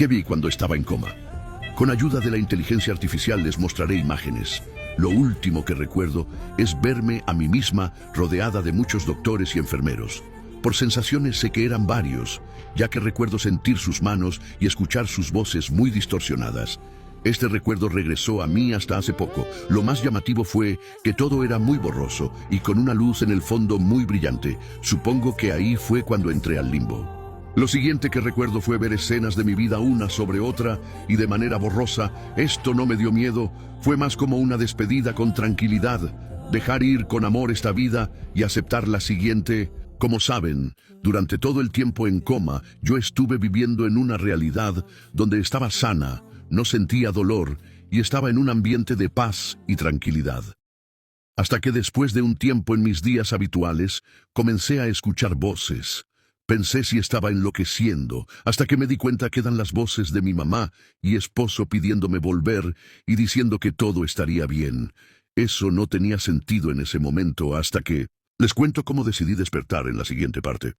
¿Qué vi cuando estaba en coma? Con ayuda de la inteligencia artificial les mostraré imágenes. Lo último que recuerdo es verme a mí misma rodeada de muchos doctores y enfermeros. Por sensaciones sé que eran varios, ya que recuerdo sentir sus manos y escuchar sus voces muy distorsionadas. Este recuerdo regresó a mí hasta hace poco. Lo más llamativo fue que todo era muy borroso y con una luz en el fondo muy brillante. Supongo que ahí fue cuando entré al limbo. Lo siguiente que recuerdo fue ver escenas de mi vida una sobre otra y de manera borrosa. Esto no me dio miedo, fue más como una despedida con tranquilidad, dejar ir con amor esta vida y aceptar la siguiente. Como saben, durante todo el tiempo en coma, yo estuve viviendo en una realidad donde estaba sana, no sentía dolor y estaba en un ambiente de paz y tranquilidad. Hasta que después de un tiempo en mis días habituales, comencé a escuchar voces. Pensé si estaba enloqueciendo, hasta que me di cuenta que eran las voces de mi mamá y esposo pidiéndome volver y diciendo que todo estaría bien. Eso no tenía sentido en ese momento hasta que... Les cuento cómo decidí despertar en la siguiente parte.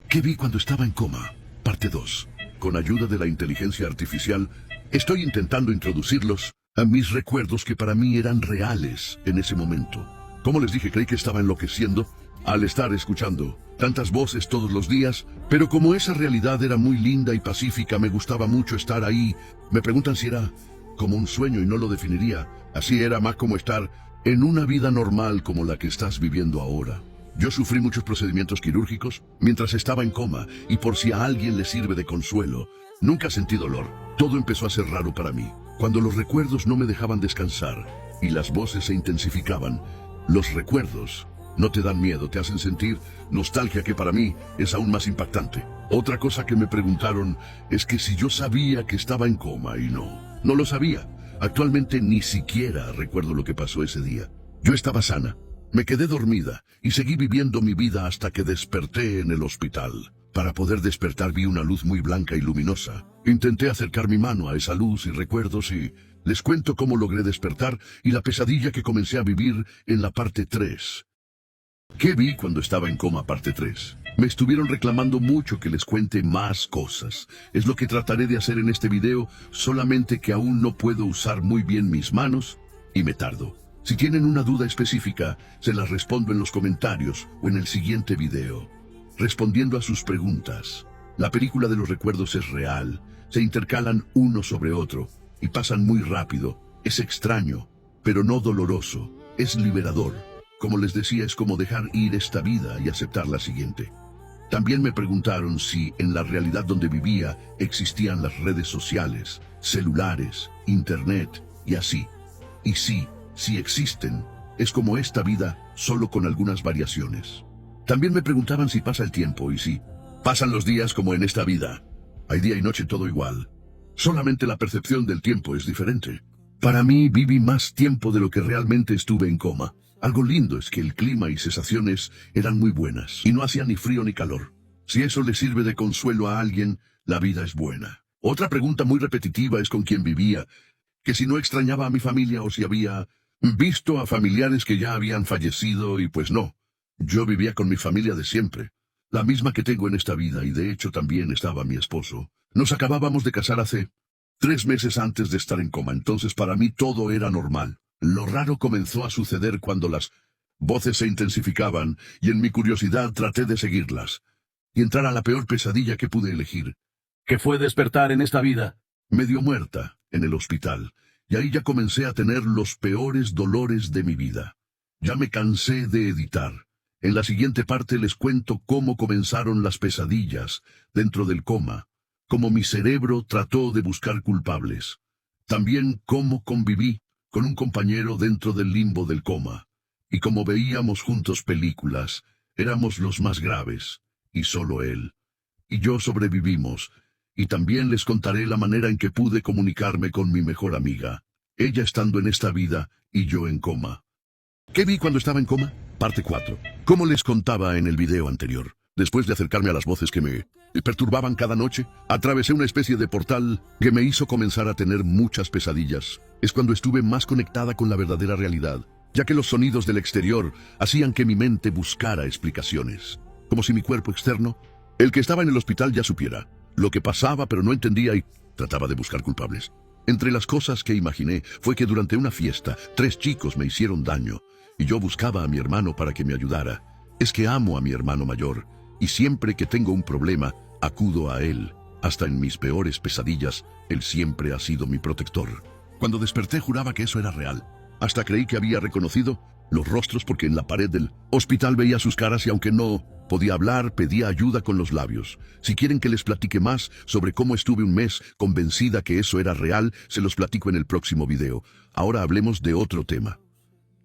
¿Qué vi cuando estaba en coma? Parte 2. Con ayuda de la inteligencia artificial, estoy intentando introducirlos a mis recuerdos que para mí eran reales en ese momento. Como les dije, creí que estaba enloqueciendo al estar escuchando tantas voces todos los días, pero como esa realidad era muy linda y pacífica, me gustaba mucho estar ahí. Me preguntan si era como un sueño y no lo definiría. Así era más como estar en una vida normal como la que estás viviendo ahora. Yo sufrí muchos procedimientos quirúrgicos mientras estaba en coma y por si a alguien le sirve de consuelo, nunca sentí dolor. Todo empezó a ser raro para mí. Cuando los recuerdos no me dejaban descansar y las voces se intensificaban, los recuerdos no te dan miedo, te hacen sentir nostalgia, que para mí es aún más impactante. Otra cosa que me preguntaron es que si yo sabía que estaba en coma y no lo sabía. Actualmente ni siquiera recuerdo lo que pasó ese día. Yo estaba sana, me quedé dormida y seguí viviendo mi vida hasta que desperté en el hospital. Para poder despertar vi una luz muy blanca y luminosa. Intenté acercar mi mano a esa luz y recuerdos y les cuento cómo logré despertar y la pesadilla que comencé a vivir en la parte 3. ¿Qué vi cuando estaba en coma? Parte 3. Me estuvieron reclamando mucho que les cuente más cosas. Es lo que trataré de hacer en este video, solamente que aún no puedo usar muy bien mis manos y me tardo. Si tienen una duda específica, se las respondo en los comentarios o en el siguiente video. Respondiendo a sus preguntas. La película de los recuerdos es real, se intercalan uno sobre otro y pasan muy rápido. Es extraño, pero no doloroso, es liberador. Como les decía, es como dejar ir esta vida y aceptar la siguiente. También me preguntaron si en la realidad donde vivía existían las redes sociales, celulares, internet y así. Y sí existen. Es como esta vida, solo con algunas variaciones. También me preguntaban si pasa el tiempo y sí, pasan los días como en esta vida. Hay día y noche todo igual. Solamente la percepción del tiempo es diferente. Para mí viví más tiempo de lo que realmente estuve en coma. Algo lindo es que el clima y sensaciones eran muy buenas y no hacía ni frío ni calor. Si eso le sirve de consuelo a alguien, la vida es buena. Otra pregunta muy repetitiva es con quién vivía, que si no extrañaba a mi familia o si había visto a familiares que ya habían fallecido y pues no. Yo vivía con mi familia de siempre, la misma que tengo en esta vida y de hecho también estaba mi esposo. Nos acabábamos de casar hace 3 meses antes de estar en coma, entonces para mí todo era normal. Lo raro comenzó a suceder cuando las voces se intensificaban y en mi curiosidad traté de seguirlas y entrar a la peor pesadilla que pude elegir, que fue despertar en esta vida, medio muerta, en el hospital, y ahí ya comencé a tener los peores dolores de mi vida. Ya me cansé de editar. En la siguiente parte les cuento cómo comenzaron las pesadillas dentro del coma, cómo mi cerebro trató de buscar culpables, también cómo conviví con un compañero dentro del limbo del coma, y como veíamos juntos películas, éramos los más graves, y solo él y yo sobrevivimos, y también les contaré la manera en que pude comunicarme con mi mejor amiga, ella estando en esta vida y yo en coma. ¿Qué vi cuando estaba en coma? Parte 4. Como les contaba en el video anterior, después de acercarme a las voces que me perturbaban cada noche, atravesé una especie de portal que me hizo comenzar a tener muchas pesadillas. Es cuando estuve más conectada con la verdadera realidad, ya que los sonidos del exterior hacían que mi mente buscara explicaciones, como si mi cuerpo externo, el que estaba en el hospital, ya supiera lo que pasaba, pero no entendía y Trataba de buscar culpables. Entre las cosas que imaginé fue que durante una fiesta 3 chicos me hicieron daño y yo buscaba a mi hermano para que me ayudara. Es que amo a mi hermano mayor y siempre que tengo un problema acudo a él. Hasta en mis peores pesadillas, él siempre ha sido mi protector. Cuando desperté juraba que eso era real. Hasta creí que había reconocido los rostros porque en la pared del hospital veía sus caras y aunque no podía hablar, pedía ayuda con los labios. Si quieren que les platique más sobre cómo estuve un mes convencida que eso era real, se los platico en el próximo video. Ahora hablemos de otro tema.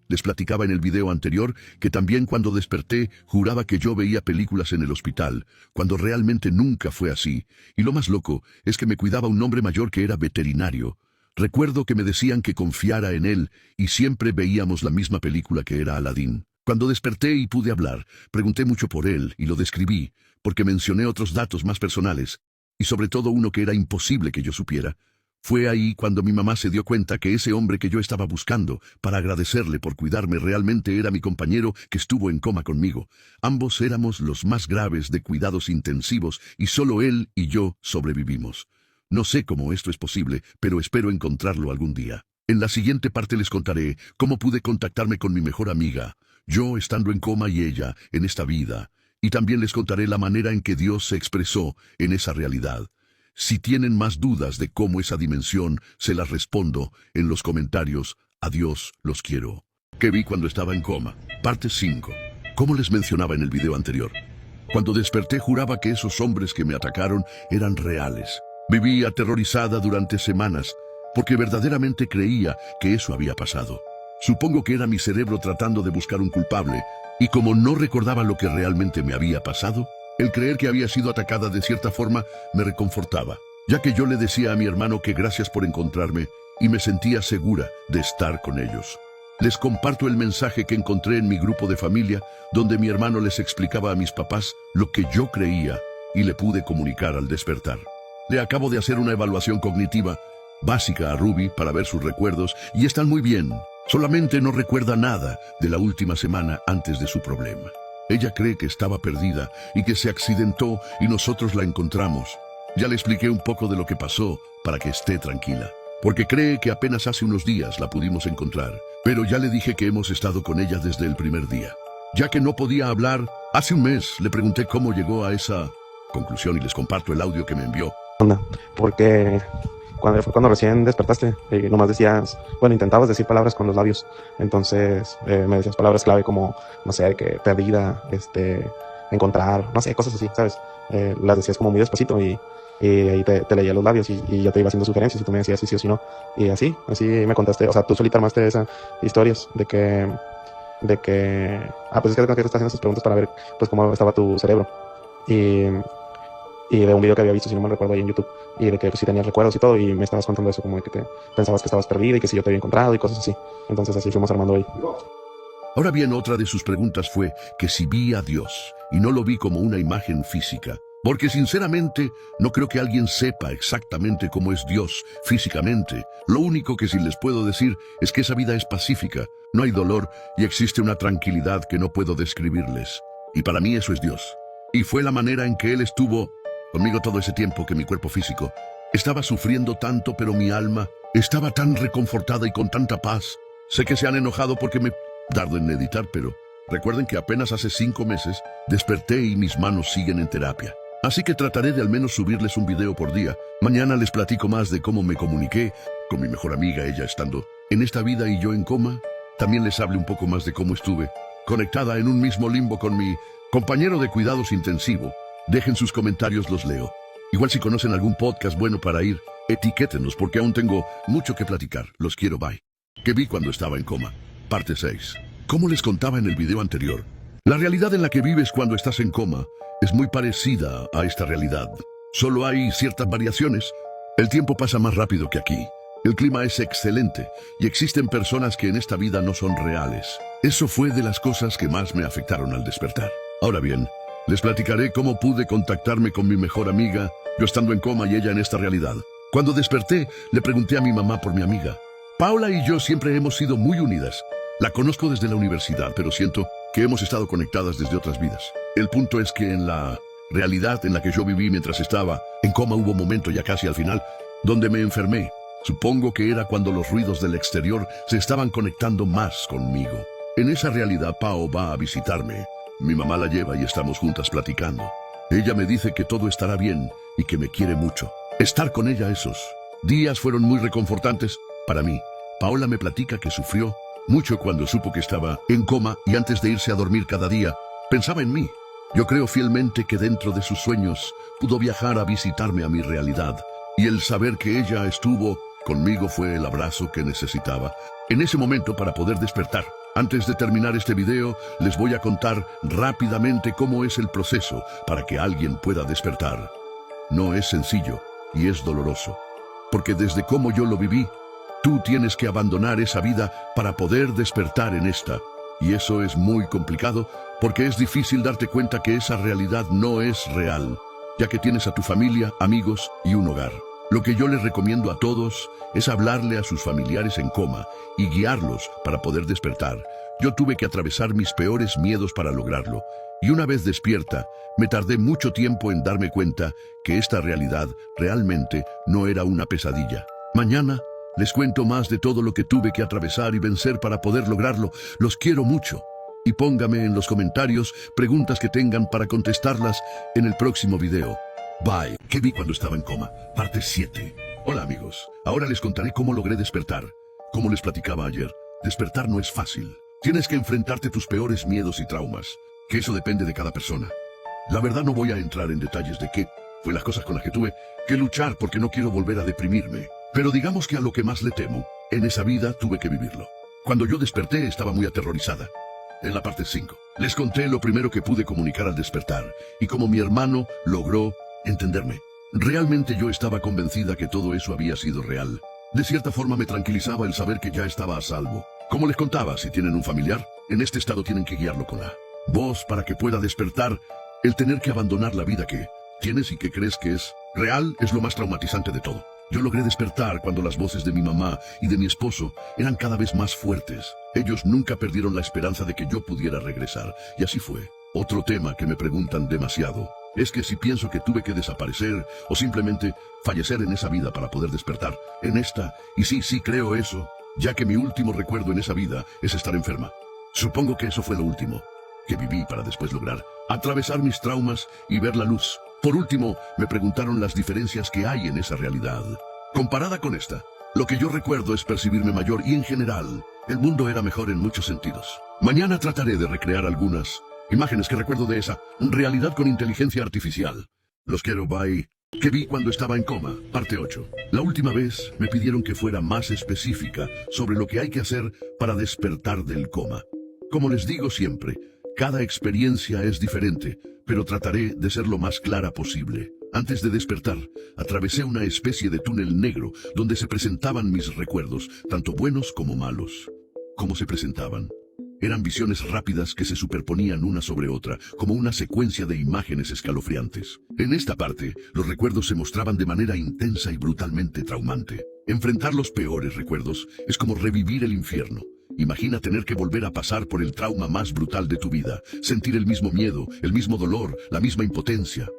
Les platicaba en el video anterior que también cuando desperté juraba que yo veía películas en el hospital, cuando realmente nunca fue así. Y lo más loco es que me cuidaba un hombre mayor que era veterinario. Recuerdo que me decían que confiara en él y siempre veíamos la misma película que era Aladdin. Cuando desperté y pude hablar, pregunté mucho por él y lo describí, porque mencioné otros datos más personales, y sobre todo uno que era imposible que yo supiera. Fue ahí cuando mi mamá se dio cuenta que ese hombre que yo estaba buscando para agradecerle por cuidarme realmente era mi compañero que estuvo en coma conmigo. Ambos éramos los más graves de cuidados intensivos y solo él y yo sobrevivimos. No sé cómo esto es posible, pero espero encontrarlo algún día. En la siguiente parte les contaré cómo pude contactarme con mi mejor amiga, yo estando en coma y ella en esta vida, y también les contaré la manera en que Dios se expresó en esa realidad. Si tienen más dudas de cómo esa dimensión, se las respondo en los comentarios. Adiós, los quiero. ¿Qué vi cuando estaba en coma? Parte 5. Como les mencionaba en el video anterior, cuando desperté juraba que esos hombres que me atacaron eran reales. Viví aterrorizada durante semanas, porque verdaderamente creía que eso había pasado. Supongo que era mi cerebro tratando de buscar un culpable, y como no recordaba lo que realmente me había pasado, el creer que había sido atacada de cierta forma me reconfortaba, ya que yo le decía a mi hermano que gracias por encontrarme y me sentía segura de estar con ellos. Les comparto el mensaje que encontré en mi grupo de familia, donde mi hermano les explicaba a mis papás lo que yo creía y le pude comunicar al despertar. Le acabo de hacer una evaluación cognitiva básica a Ruby para ver sus recuerdos y están muy bien. Solamente no recuerda nada de la última semana antes de su problema. Ella cree que estaba perdida y que se accidentó y nosotros la encontramos. Ya le expliqué un poco de lo que pasó para que esté tranquila, porque cree que apenas hace unos días la pudimos encontrar. Pero ya le dije que hemos estado con ella desde el primer día. Ya que no podía hablar, hace un mes le pregunté cómo llegó a esa conclusión y les comparto el audio que me envió. Porque cuando recién despertaste, nomás decías, intentabas decir palabras con los labios. Entonces me decías palabras clave como, no sé, de que perdida, encontrar, no sé, cosas así, ¿sabes? Las decías como muy despacito y ahí te leía los labios y yo te iba haciendo sugerencias y tú me decías sí o sí no. Y así me contaste, o sea, tú solita armaste esas historias de que, pues es que te estás haciendo esas preguntas para ver, pues, cómo estaba tu cerebro. Y de un video que había visto, si no me recuerdo, ahí en YouTube, y de que pues, sí tenías recuerdos y todo, y me estabas contando eso, como de que te pensabas que estabas perdida y que si yo te había encontrado y cosas así. Entonces así fuimos armando ahí. Ahora bien, otra de sus preguntas fue que si vi a Dios, y no lo vi como una imagen física, porque sinceramente no creo que alguien sepa exactamente cómo es Dios físicamente. Lo único que sí les puedo decir es que esa vida es pacífica, no hay dolor y existe una tranquilidad que no puedo describirles. Y para mí eso es Dios. Y fue la manera en que Él estuvo conmigo todo ese tiempo que mi cuerpo físico estaba sufriendo tanto, pero mi alma estaba tan reconfortada y con tanta paz. Sé que se han enojado porque me tardo en meditar, pero recuerden que apenas hace 5 meses desperté y mis manos siguen en terapia. Así que trataré de al menos subirles un video por día. Mañana les platico más de cómo me comuniqué con mi mejor amiga, ella estando en esta vida y yo en coma. También les hablé un poco más de cómo estuve conectada en un mismo limbo con mi compañero de cuidados intensivo. Dejen sus comentarios, los leo. Igual si conocen algún podcast bueno para ir, etiquétenos porque aún tengo mucho que platicar. Los quiero, bye. ¿Qué vi cuando estaba en coma? Parte 6. Como les contaba en el video anterior, la realidad en la que vives cuando estás en coma es muy parecida a esta realidad. Solo hay ciertas variaciones. El tiempo pasa más rápido que aquí. El clima es excelente y existen personas que en esta vida no son reales. Eso fue de las cosas que más me afectaron al despertar. Ahora bien, les platicaré cómo pude contactarme con mi mejor amiga, yo estando en coma y ella en esta realidad. Cuando desperté, le pregunté a mi mamá por mi amiga. Paula y yo siempre hemos sido muy unidas. La conozco desde la universidad, pero siento que hemos estado conectadas desde otras vidas. El punto es que en la realidad en la que yo viví mientras estaba en coma hubo un momento ya casi al final donde me enfermé. Supongo que era cuando los ruidos del exterior se estaban conectando más conmigo. En esa realidad, Pao va a visitarme. Mi mamá la lleva y estamos juntas platicando. Ella me dice que todo estará bien y que me quiere mucho. Estar con ella esos días fueron muy reconfortantes para mí. Paola me platica que sufrió mucho cuando supo que estaba en coma y antes de irse a dormir cada día, pensaba en mí. Yo creo fielmente que dentro de sus sueños pudo viajar a visitarme a mi realidad. Y el saber que ella estuvo conmigo fue el abrazo que necesitaba en ese momento para poder despertar. Antes de terminar este video, les voy a contar rápidamente cómo es el proceso para que alguien pueda despertar. No es sencillo y es doloroso, porque desde cómo yo lo viví, tú tienes que abandonar esa vida para poder despertar en esta. Y eso es muy complicado porque es difícil darte cuenta que esa realidad no es real, ya que tienes a tu familia, amigos y un hogar. Lo que yo les recomiendo a todos es hablarle a sus familiares en coma y guiarlos para poder despertar. Yo tuve que atravesar mis peores miedos para lograrlo, y una vez despierta, me tardé mucho tiempo en darme cuenta que esta realidad realmente no era una pesadilla. Mañana les cuento más de todo lo que tuve que atravesar y vencer para poder lograrlo. Los quiero mucho. Y póngame en los comentarios preguntas que tengan para contestarlas en el próximo video. Bye. ¿Qué vi cuando estaba en coma? Parte 7. Hola amigos, ahora les contaré cómo logré despertar. Como les platicaba ayer, despertar no es fácil. Tienes que enfrentarte a tus peores miedos y traumas, que eso depende de cada persona. La verdad no voy a entrar en detalles de qué fue las cosas con las que tuve que luchar porque no quiero volver a deprimirme. Pero digamos que a lo que más le temo, en esa vida tuve que vivirlo. Cuando yo desperté estaba muy aterrorizada. En la parte 5, les conté lo primero que pude comunicar al despertar y cómo mi hermano logró entenderme. Realmente yo estaba convencida que todo eso había sido real. De cierta forma me tranquilizaba el saber que ya estaba a salvo. Como les contaba, si tienen un familiar, en este estado tienen que guiarlo con la voz para que pueda despertar. El tener que abandonar la vida que tienes y que crees que es real es lo más traumatizante de todo. Yo logré despertar cuando las voces de mi mamá y de mi esposo eran cada vez más fuertes. Ellos nunca perdieron la esperanza de que yo pudiera regresar, y así fue. Otro tema que me preguntan demasiado es que si pienso que tuve que desaparecer o simplemente fallecer en esa vida para poder despertar en esta, y sí creo eso, ya que mi último recuerdo en esa vida es estar enferma. Supongo que eso fue lo último que viví para después lograr atravesar mis traumas y ver la luz. Por último, me preguntaron las diferencias que hay en esa realidad. Comparada con esta, lo que yo recuerdo es percibirme mayor y en general, el mundo era mejor en muchos sentidos. Mañana trataré de recrear algunas imágenes que recuerdo de esa realidad con inteligencia artificial. Los quiero, bye. ¿Qué vi cuando estaba en coma? Parte 8. La última vez me pidieron que fuera más específica sobre lo que hay que hacer para despertar del coma. Como les digo siempre, cada experiencia es diferente, pero trataré de ser lo más clara posible. Antes de despertar, atravesé una especie de túnel negro donde se presentaban mis recuerdos, tanto buenos como malos. ¿Cómo se presentaban? Eran visiones rápidas que se superponían una sobre otra, como una secuencia de imágenes escalofriantes. En esta parte, los recuerdos se mostraban de manera intensa y brutalmente traumante. Enfrentar los peores recuerdos es como revivir el infierno. Imagina tener que volver a pasar por el trauma más brutal de tu vida, sentir el mismo miedo, el mismo dolor, la misma impotencia.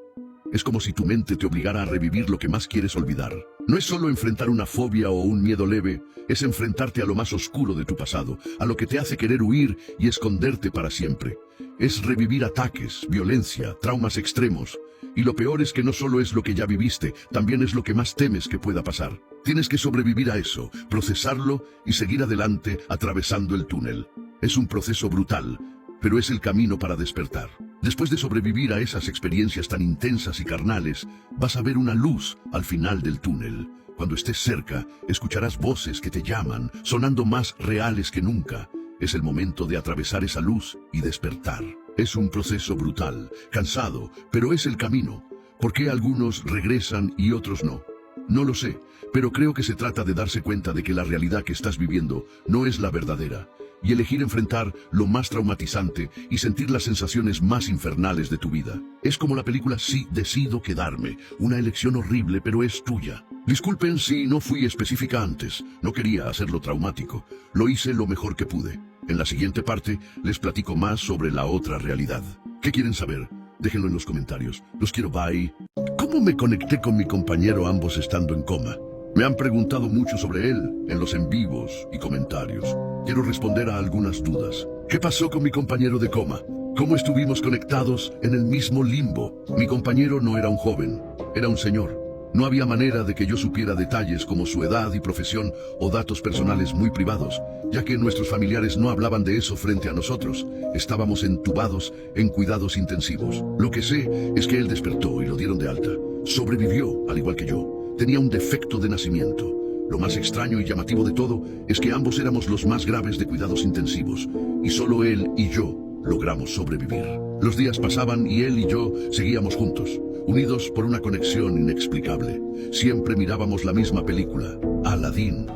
Es como si tu mente te obligara a revivir lo que más quieres olvidar. No es solo enfrentar una fobia o un miedo leve, es enfrentarte a lo más oscuro de tu pasado, a lo que te hace querer huir y esconderte para siempre. Es revivir ataques, violencia, traumas extremos. Y lo peor es que no solo es lo que ya viviste, también es lo que más temes que pueda pasar. Tienes que sobrevivir a eso, procesarlo y seguir adelante atravesando el túnel. Es un proceso brutal, pero es el camino para despertar. Después de sobrevivir a esas experiencias tan intensas y carnales, vas a ver una luz al final del túnel. Cuando estés cerca, escucharás voces que te llaman, sonando más reales que nunca. Es el momento de atravesar esa luz y despertar. Es un proceso brutal, cansado, pero es el camino. ¿Por qué algunos regresan y otros no? No lo sé, pero creo que se trata de darse cuenta de que la realidad que estás viviendo no es la verdadera, y elegir enfrentar lo más traumatizante y sentir las sensaciones más infernales de tu vida. Es como la película Sí, decido quedarme, una elección horrible, pero es tuya. Disculpen si no fui específica antes, no quería hacerlo traumático, lo hice lo mejor que pude. En la siguiente parte les platico más sobre la otra realidad. ¿Qué quieren saber? Déjenlo en los comentarios. Los quiero, bye. ¿Cómo me conecté con mi compañero ambos estando en coma? Me han preguntado mucho sobre él en los en vivos y comentarios. Quiero responder a algunas dudas. ¿Qué pasó con mi compañero de coma? ¿Cómo estuvimos conectados en el mismo limbo? Mi compañero no era un joven, era un señor. No había manera de que yo supiera detalles como su edad y profesión o datos personales muy privados, ya que nuestros familiares no hablaban de eso frente a nosotros. Estábamos entubados en cuidados intensivos. Lo que sé es que él despertó y lo dieron de alta. Sobrevivió, al igual que yo. Tenía un defecto de nacimiento. Lo más extraño y llamativo de todo es que ambos éramos los más graves de cuidados intensivos, y solo él y yo logramos sobrevivir. Los días pasaban y él y yo seguíamos juntos, unidos por una conexión inexplicable. Siempre mirábamos la misma película, Aladdin.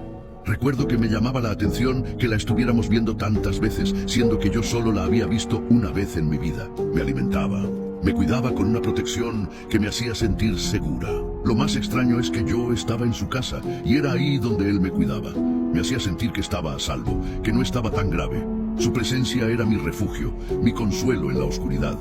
Recuerdo que me llamaba la atención que la estuviéramos viendo tantas veces, siendo que yo solo la había visto una vez en mi vida. Me alimentaba, me cuidaba con una protección que me hacía sentir segura. Lo más extraño es que yo estaba en su casa y era ahí donde él me cuidaba. Me hacía sentir que estaba a salvo, que no estaba tan grave. Su presencia era mi refugio, mi consuelo en la oscuridad.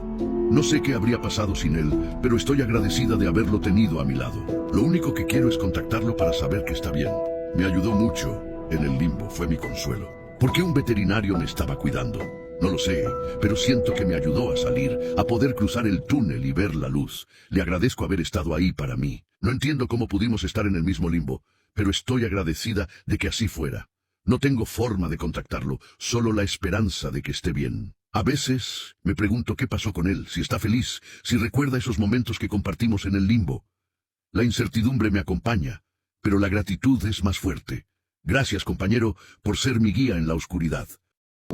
No sé qué habría pasado sin él, pero estoy agradecida de haberlo tenido a mi lado. Lo único que quiero es contactarlo para saber que está bien. Me ayudó mucho en el limbo, fue mi consuelo. ¿Por qué un veterinario me estaba cuidando? No lo sé, pero siento que me ayudó a salir, a poder cruzar el túnel y ver la luz. Le agradezco haber estado ahí para mí. No entiendo cómo pudimos estar en el mismo limbo, pero estoy agradecida de que así fuera. No tengo forma de contactarlo, solo la esperanza de que esté bien. A veces me pregunto qué pasó con él, si está feliz, si recuerda esos momentos que compartimos en el limbo. La incertidumbre me acompaña, pero la gratitud es más fuerte. Gracias, compañero, por ser mi guía en la oscuridad.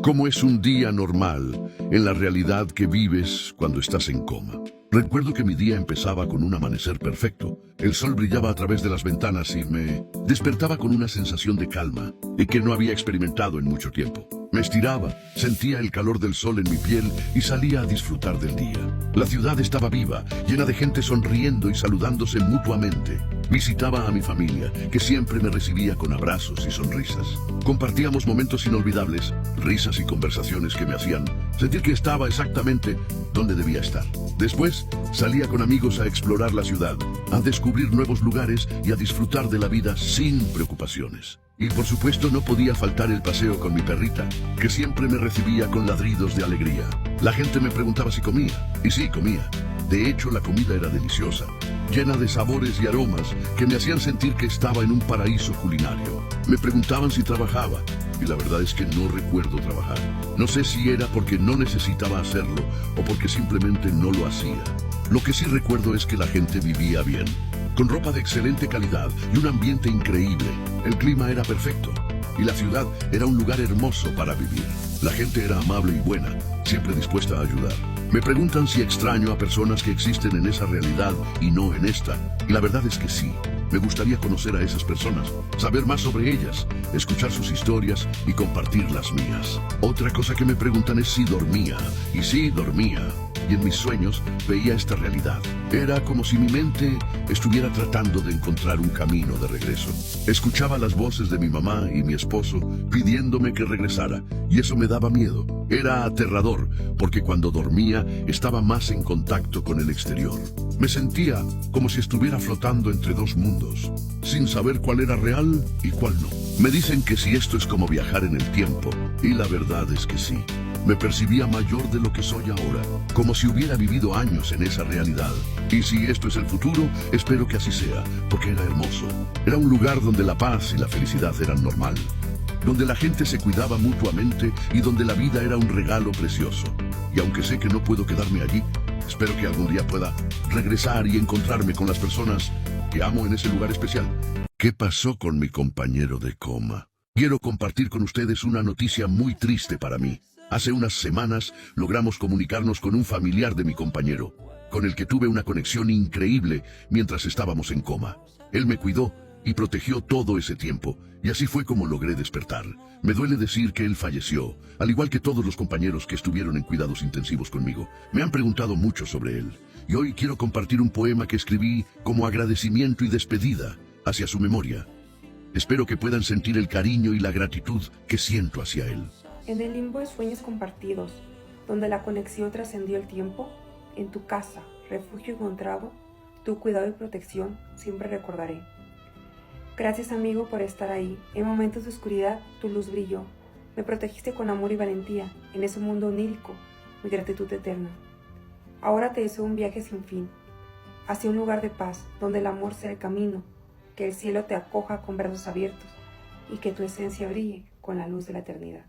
¿Cómo es un día normal en la realidad que vives cuando estás en coma? Recuerdo que mi día empezaba con un amanecer perfecto. El sol brillaba a través de las ventanas y me despertaba con una sensación de calma y que no había experimentado en mucho tiempo. Me estiraba, sentía el calor del sol en mi piel y salía a disfrutar del día. La ciudad estaba viva, llena de gente sonriendo y saludándose mutuamente. Visitaba a mi familia, que siempre me recibía con abrazos y sonrisas. Compartíamos momentos inolvidables, risas y conversaciones que me hacían sentir que estaba exactamente donde debía estar. Después, salía con amigos a explorar la ciudad, a descubrir nuevos lugares y a disfrutar de la vida sin preocupaciones. Y por supuesto no podía faltar el paseo con mi perrita, que siempre me recibía con ladridos de alegría. La gente me preguntaba si comía, y sí, comía. De hecho, la comida era deliciosa, llena de sabores y aromas que me hacían sentir que estaba en un paraíso culinario. Me preguntaban si trabajaba, y la verdad es que no recuerdo trabajar. No sé si era porque no necesitaba hacerlo o porque simplemente no lo hacía. Lo que sí recuerdo es que la gente vivía bien, con ropa de excelente calidad y un ambiente increíble. El clima era perfecto y la ciudad era un lugar hermoso para vivir. La gente era amable y buena, siempre dispuesta a ayudar. Me preguntan si extraño a personas que existen en esa realidad y no en esta, y la verdad es que sí. Me gustaría conocer a esas personas, saber más sobre ellas, escuchar sus historias y compartir las mías. Otra cosa que me preguntan es si dormía, y sí, dormía. Y en mis sueños veía esta realidad. Era como si mi mente estuviera tratando de encontrar un camino de regreso. Escuchaba las voces de mi mamá y mi esposo pidiéndome que regresara, y eso me daba miedo. Era aterrador, porque cuando dormía estaba más en contacto con el exterior. Me sentía como si estuviera flotando entre dos mundos, sin saber cuál era real y cuál no. Me dicen que si esto es como viajar en el tiempo, y la verdad es que sí. Me percibía mayor de lo que soy ahora, como si hubiera vivido años en esa realidad. Y si esto es el futuro, espero que así sea, porque era hermoso. Era un lugar donde la paz y la felicidad eran normal, donde la gente se cuidaba mutuamente y donde la vida era un regalo precioso. Y aunque sé que no puedo quedarme allí, espero que algún día pueda regresar y encontrarme con las personas que amo en ese lugar especial. ¿Qué pasó con mi compañero de coma? Quiero compartir con ustedes una noticia muy triste para mí. Hace unas semanas logramos comunicarnos con un familiar de mi compañero, con el que tuve una conexión increíble mientras estábamos en coma. Él me cuidó y protegió todo ese tiempo, y así fue como logré despertar. Me duele decir que él falleció, al igual que todos los compañeros que estuvieron en cuidados intensivos conmigo. Me han preguntado mucho sobre él, y hoy quiero compartir un poema que escribí como agradecimiento y despedida hacia su memoria. Espero que puedan sentir el cariño y la gratitud que siento hacia él. En el limbo de sueños compartidos, donde la conexión trascendió el tiempo, en tu casa, refugio encontrado, tu cuidado y protección siempre recordaré. Gracias, amigo, por estar ahí. En momentos de oscuridad, tu luz brilló. Me protegiste con amor y valentía. En ese mundo onírico, mi gratitud eterna. Ahora te deseo un viaje sin fin, hacia un lugar de paz, donde el amor sea el camino, que el cielo te acoja con brazos abiertos y que tu esencia brille con la luz de la eternidad.